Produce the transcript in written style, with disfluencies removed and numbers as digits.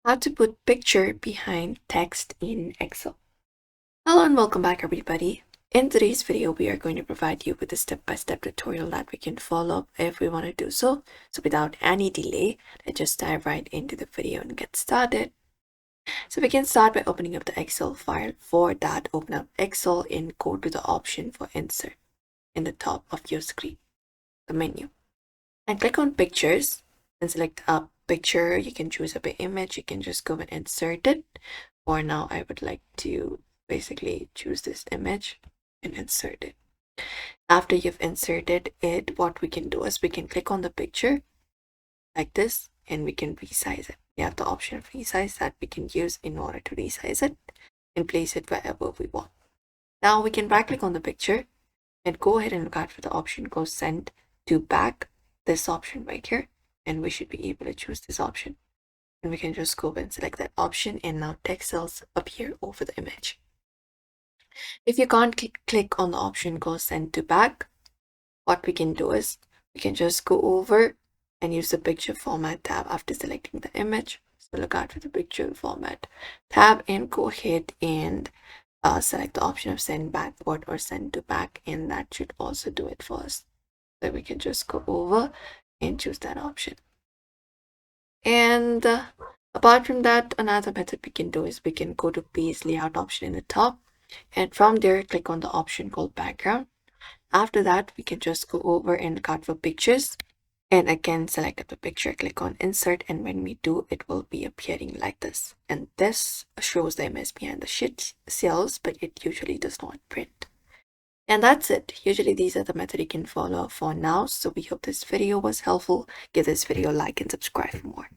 How to put picture behind text in Excel. Hello and welcome back everybody. In today's video, we are going to provide you with a step-by-step tutorial that we can follow if we want to do so. So without any delay, let's just dive right into the video and get started. So we can start by opening up the Excel file. For that, open up Excel and go to the option for insert in the top of your screen, the menu. And click on pictures and select a picture. You can choose a big image. You can just go and insert it. For now, I would like to basically choose this image and insert it. After you've inserted it, what we can do is we can click on the picture like this and we can resize it. We have the option of resize that we can use in order to resize it and place it wherever we want. Now we can right click on the picture and go ahead and look out for the option go send to back, this option right here, and we should be able to choose this option, and we can just go and select that option, and now text cells appear over the image. If you can't click on the option go send to back, what we can do is we can just go over and use the picture format tab after selecting the image. So look out for the picture format tab and go ahead and select the option of send backward or send to back, and that should also do it for us. So we can just go over and choose that option. And apart from that, another method we can do is we can go to page layout option in the top, and from there click on the option called background. After that, we can just go over and look out for pictures, and again select up the picture, click on insert, and when we do, it will be appearing like this, and this shows the image behind the sheet cells, but it usually does not print. And that's it. Usually these are the methods you can follow for now. So we hope this video was helpful. Give this video a like and subscribe for more.